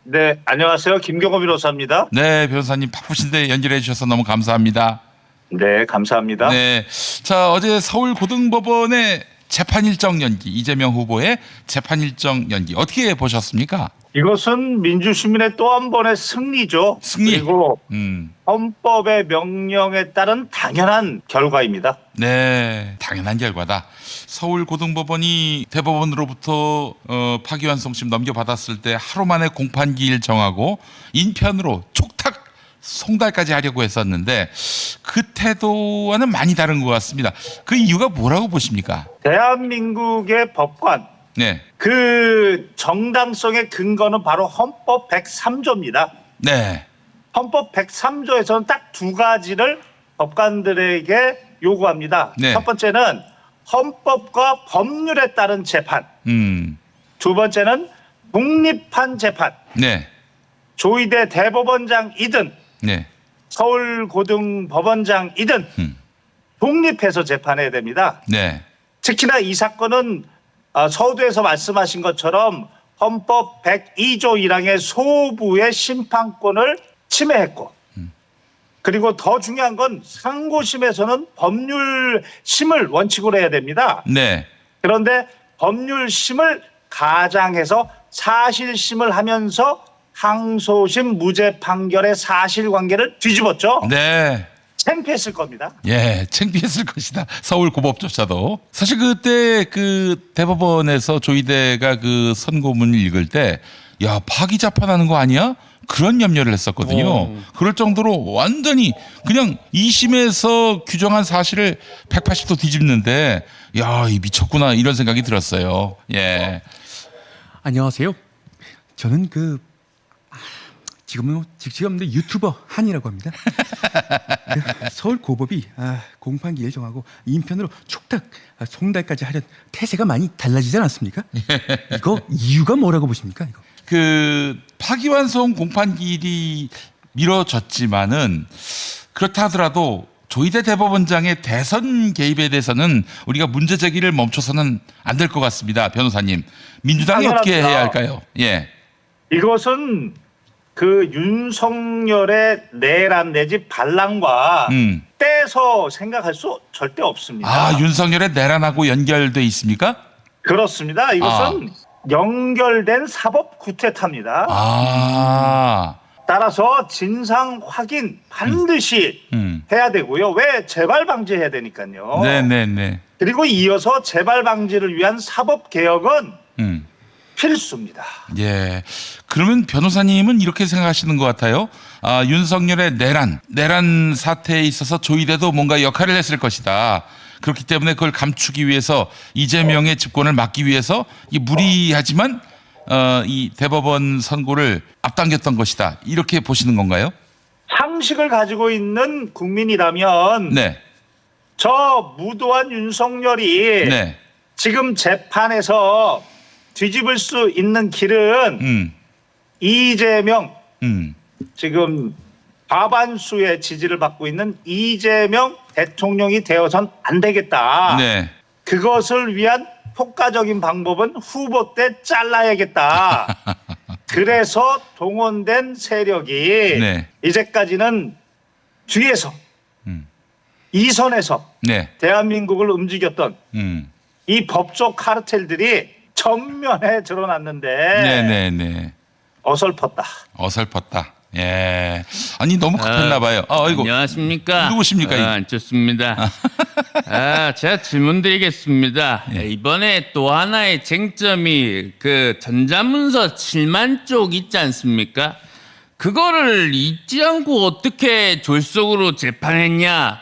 네, 안녕하세요. 김경호 변호사입니다. 네, 변호사님 바쁘신데 연결해 주셔서 너무 감사합니다. 네, 감사합니다. 네, 자 어제 서울고등법원의 재판 일정 연기, 이재명 후보의 재판 일정 연기 어떻게 보셨습니까? 이것은 민주시민의 또 한 번의 승리죠. 승리. 그리고 헌법의 명령에 따른 당연한 결과입니다. 네, 당연한 결과다. 서울고등법원이 대법원으로부터 파기환송심 넘겨받았을 때 하루 만에 공판기일 정하고 인편으로 촉탁 송달까지 하려고 했었는데 그 태도와는 많이 다른 것 같습니다. 그 이유가 뭐라고 보십니까? 대한민국의 법관, 네, 그 정당성의 근거는 바로 헌법 103조입니다. 네, 헌법 103조에서는 딱 두 가지를 법관들에게 요구합니다. 네. 첫 번째는 헌법과 법률에 따른 재판, 두 번째는 독립한 재판, 네, 조희대 대법원장이든 네, 서울고등법원장이든 독립해서 재판해야 됩니다. 네, 특히나 이 사건은 서두에서 말씀하신 것처럼 헌법 102조 1항의 소부의 심판권을 침해했고, 그리고 더 중요한 건 상고심에서는 법률심을 원칙으로 해야 됩니다. 네, 그런데 법률심을 가장해서 사실심을 하면서 항소심 무죄 판결의 사실관계를 뒤집었죠. 네. 창피했을 겁니다. 예, 창피했을 것이다. 서울고법조차도. 사실 그때 그 대법원에서 조희대가 그 선고문을 읽을 때, 야, 파기 재판하는 거 아니야? 그런 염려를 했었거든요. 그럴 정도로 완전히 그냥 2심에서 규정한 사실을 180도 뒤집는데, 야, 이 미쳤구나 이런 생각이 들었어요. 예. 안녕하세요. 저는 지금은 유튜버 한이라고 합니다. 서울 고법이 공판기일 정하고 인편으로 촉탁 송달까지 하려는 태세가 많이 달라지지 않았습니까? 이거 이유가 뭐라고 보십니까? 이거. 그 파기환송 공판기일이 미뤄졌지만은 그렇다 하더라도 조희대 대법원장의 대선 개입에 대해서는 우리가 문제 제기를 멈춰서는 안 될 것 같습니다. 변호사님. 민주당이 당연합니다. 어떻게 해야 할까요? 예. 이것은 그 윤석열의 내란 내지 반란과 떼서 생각할 수 절대 없습니다. 아, 윤석열의 내란하고 연결돼 있습니까? 그렇습니다. 이것은 연결된 사법 구태타입니다. 아. 따라서 진상 확인 반드시 해야 되고요. 왜? 재발 방지해야 되니까요. 네네네. 그리고 이어서 재발 방지를 위한 사법 개혁은 필수입니다. 예. 그러면 변호사님은 이렇게 생각하시는 것 같아요. 아, 윤석열의 내란 사태에 있어서 조희대도 뭔가 역할을 했을 것이다. 그렇기 때문에 그걸 감추기 위해서 이재명의 집권을 막기 위해서 이 무리하지만 이 대법원 선고를 앞당겼던 것이다. 이렇게 보시는 건가요? 상식을 가지고 있는 국민이라면 네. 저 무도한 윤석열이 네. 지금 재판에서 뒤집을 수 있는 길은 이재명 지금 과반수의 지지를 받고 있는 이재명 대통령이 되어선 안 되겠다. 네. 그것을 위한 효과적인 방법은 후보 때 잘라야겠다. 그래서 동원된 세력이 네. 이제까지는 뒤에서 이선에서 네. 대한민국을 움직였던 이 법조 카르텔들이 전면에 드러났는데 네네네. 어설펐다. 어설펐다. 예. 아니 너무 급했나 봐요. 아이고. 안녕하십니까? 누구십니까? 좋습니다. 제가 질문 드리겠습니다. 이번에 또 하나의 쟁점이 그 전자문서 7만 쪽 있지 않습니까? 그거를 잊지 않고 어떻게 졸속으로 재판했냐?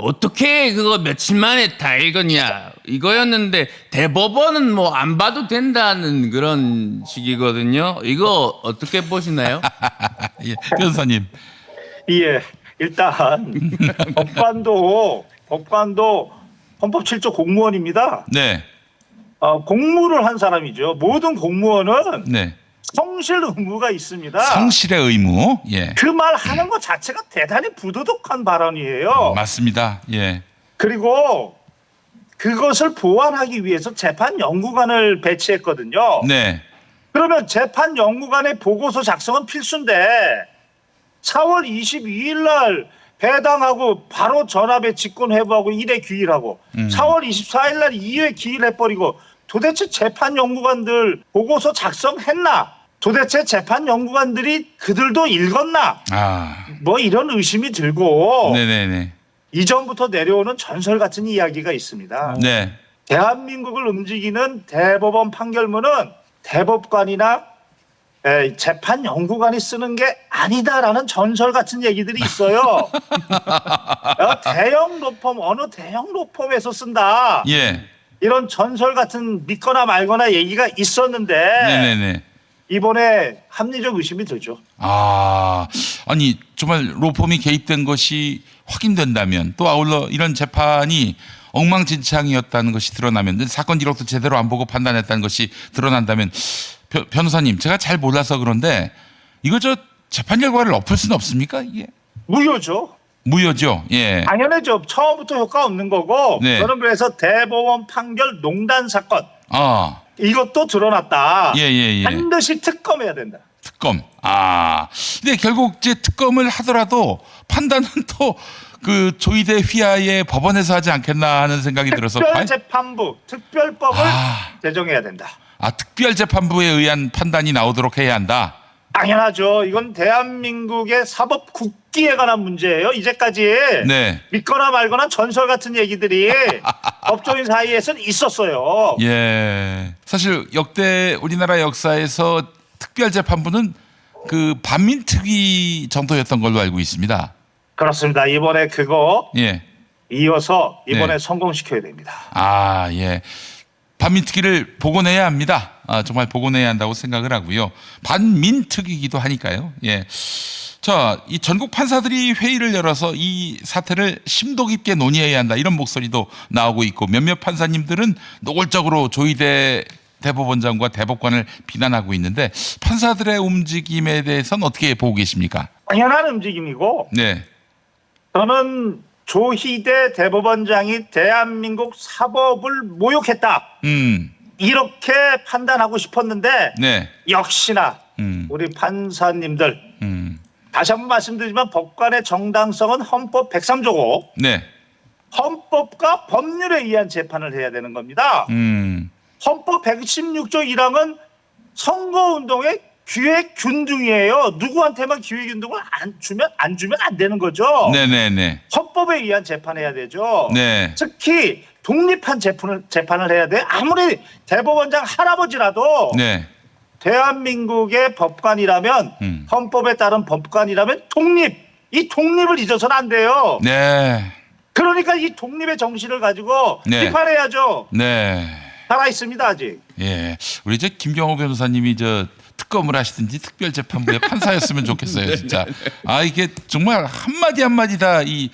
어떻게 그거 며칠 만에 다 읽었냐? 이거였는데 대법원은 뭐 안 봐도 된다는 그런 식이거든요. 이거 어떻게 보시나요? 예. 변호사님. 예, 일단 법관도 헌법 7조 공무원입니다. 네. 공무를 한 사람이죠. 모든 공무원은 네. 성실 의무가 있습니다. 성실의 의무. 예. 그 말 하는 것 자체가 대단히 부도덕한 발언이에요. 맞습니다. 예. 그리고 그것을 보완하기 위해서 재판 연구관을 배치했거든요. 네. 그러면 재판연구관의 보고서 작성은 필수인데 4월 22일 날 배당하고 바로 전압에 직권 회부하고 1회 기일하고 4월 24일 날 2회 기일해버리고 도대체 재판연구관들 보고서 작성했나? 도대체 재판연구관들이 그들도 읽었나? 뭐 이런 의심이 들고 네네네. 이전부터 내려오는 전설 같은 이야기가 있습니다. 네. 대한민국을 움직이는 대법원 판결문은 대법관이나 재판연구관이 쓰는 게 아니다라는 전설 같은 얘기들이 있어요. 대형 로펌, 어느 대형 로펌에서 쓴다. 예. 이런 전설 같은 믿거나 말거나 얘기가 있었는데 네네네. 이번에 합리적 의심이 들죠. 아니 정말 로펌이 개입된 것이 확인된다면 또 아울러 이런 재판이 엉망진창이었다는 것이 드러나면 사건 기록도 제대로 안 보고 판단했다는 것이 드러난다면 변호사님 제가 잘 몰라서 그런데 이거 저 재판 결과를 엎을 수는 없습니까 이게? 무효죠. 무효죠. 예. 당연하죠. 처음부터 효과 없는 거고 네. 저는 그래서 대법원 판결 농단 사건 이것도 드러났다. 예. 반드시 특검해야 된다. 특검. 근데 결국 이제 특검을 하더라도 판단은 또 그 조이대 휘하의 법원에서 하지 않겠나 하는 생각이 들어서 특별재판부 특별법을 제정해야 된다. 특별재판부에 의한 판단이 나오도록 해야 한다. 당연하죠. 이건 대한민국의 사법 국기에 관한 문제예요. 이제까지 네. 믿거나 말거나 전설 같은 얘기들이 법조인 사이에서는 있었어요. 예. 사실 역대 우리나라 역사에서 특별재판부는 그 반민특위 정도였던 걸로 알고 있습니다. 그렇습니다. 이번에 그거 예. 이어서 이번에 네. 성공시켜야 됩니다. 예. 반민특위를 복원해야 합니다. 정말 복원해야 한다고 생각을 하고요. 반민특위이기도 하니까요. 예. 자, 이 전국 판사들이 회의를 열어서 이 사태를 심도 깊게 논의해야 한다. 이런 목소리도 나오고 있고 몇몇 판사님들은 노골적으로 조이대 대법원장과 대법관을 비난하고 있는데 판사들의 움직임에 대해서는 어떻게 보고 계십니까? 당연한 움직임이고 네. 저는 조희대 대법원장이 대한민국 사법을 모욕했다. 이렇게 판단하고 싶었는데 네. 역시나 우리 판사님들 다시 한번 말씀드리지만 법관의 정당성은 헌법 103조고 네. 헌법과 법률에 의한 재판을 해야 되는 겁니다. 헌법 116조 1항은 선거운동의 기획 균등이에요. 누구한테만 기획 균등을 안 주면 안 되는 거죠. 네네네. 헌법에 의한 재판해야 되죠. 네. 특히 독립한 재판을 해야 돼. 아무리 대법원장 할아버지라도 네. 대한민국의 법관이라면 헌법에 따른 법관이라면 이 독립을 잊어서는 안 돼요. 네. 그러니까 이 독립의 정신을 가지고 네. 비판해야죠. 네. 살아 있습니다 아직. 예. 우리 이제 김경호 변호사님이 특검을 하시든지 특별재판부의 판사였으면 좋겠어요, 진짜. 이게 정말 한마디 한마디 다 이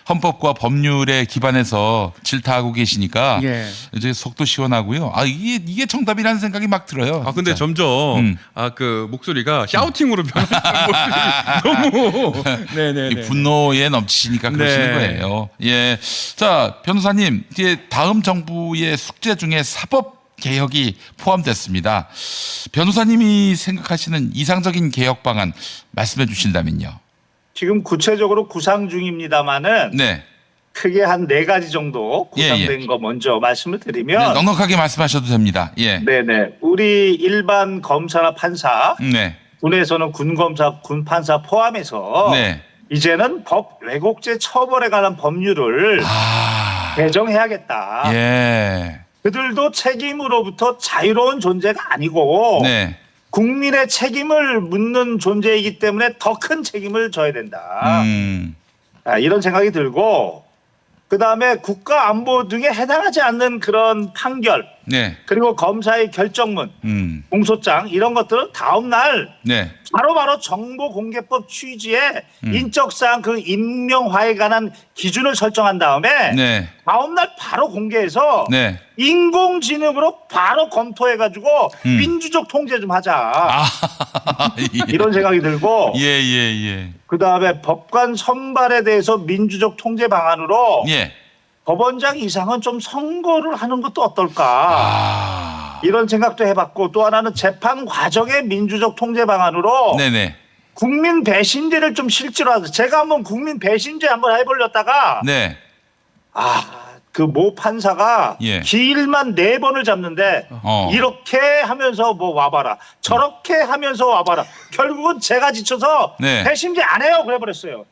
헌법과 법률에 기반해서 질타하고 계시니까 예. 이제 속도 시원하고요. 이게 정답이라는 생각이 막 들어요. 근데 진짜. 점점 그 목소리가 샤우팅으로 변하는 목소리 너무 네네. 이 분노에 넘치시니까 그러시는 거예요. 예. 자, 변호사님, 이제 다음 정부의 숙제 중에 사법 개혁이 포함됐습니다. 변호사님이 생각하시는 이상적인 개혁 방안 말씀해 주신다면요. 지금 구체적으로 구상 중입니다만은 네. 크게 한 4가지 정도 구상된 예. 거 먼저 말씀을 네, 드리면 넉넉하게 말씀하셔도 됩니다. 예. 네네. 우리 일반 검사나 판사 네. 군에서는 군검사, 군판사 포함해서 네. 이제는 법 왜곡죄 처벌에 관한 법률을 개정해야겠다. 예. 그들도 책임으로부터 자유로운 존재가 아니고 네. 국민의 책임을 묻는 존재이기 때문에 더 큰 책임을 져야 된다. 이런 생각이 들고 그다음에 국가 안보 등에 해당하지 않는 그런 판결 네. 그리고 검사의 결정문, 공소장 이런 것들은 다음 날 네. 바로바로 정보공개법 취지에 인적사항 그 임명화에 관한 기준을 설정한 다음에 네. 다음 날 바로 공개해서 네. 인공지능으로 바로 검토해가지고 민주적 통제 좀 하자. 이런 생각이 들고 예. 그다음에 법관 선발에 대해서 민주적 통제 방안으로 예. 법원장 이상은 좀 선거를 하는 것도 어떨까. 이런 생각도 해봤고 또 하나는 재판 과정의 민주적 통제 방안으로 네네. 국민 배신제를 좀 실질화해서 제가 한번 국민 배신제 한번 해보려다가 네. 그 모 판사가 예. 기일만 4번을 잡는데 이렇게 하면서 뭐 와봐라 저렇게 하면서 와봐라 결국은 제가 지쳐서 네. 배신제 안 해요 그래버렸어요.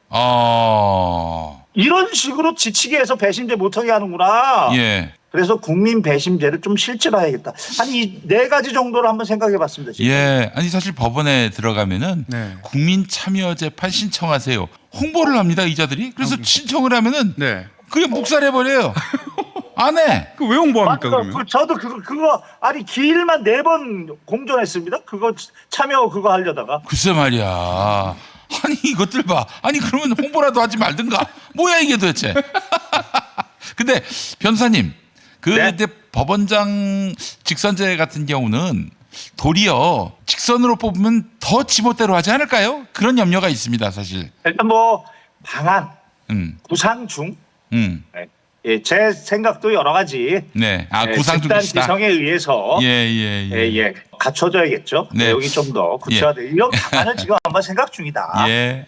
이런 식으로 지치게 해서 배신제 못하게 하는구나. 예. 그래서 국민 배신제를 좀 실질화해야겠다. 한 이 4가지 정도를 한번 생각해봤습니다. 지금. 예. 아니 사실 법원에 들어가면은 네. 국민 참여 재판 신청하세요. 홍보를 합니다 이자들이. 그래서 신청을 하면은 네. 그냥 묵살해 버려요. 안 해. 그 왜 홍보합니까 맞죠? 그러면? 저도 그거 아니 기일만 4번 공전했습니다. 그거 참여 그거 하려다가. 글쎄 말이야. 아니 이것들 봐. 아니 그러면 홍보라도 하지 말든가. 뭐야 이게 도대체. 근데 변사님 네. 근데 법원장 직선제 같은 경우는 도리어 직선으로 뽑으면 더 지멋대로 하지 않을까요? 그런 염려가 있습니다 사실. 일단 뭐 방안 구상 중 예, 제 생각도 여러 가지. 네. 아, 예, 구상 집단 중이시다. 지성에 의해서 예. 갖춰져야겠죠. 네. 내용이 좀 더 구체화돼. 이런 방안을 지금 한번 생각 중이다. 예.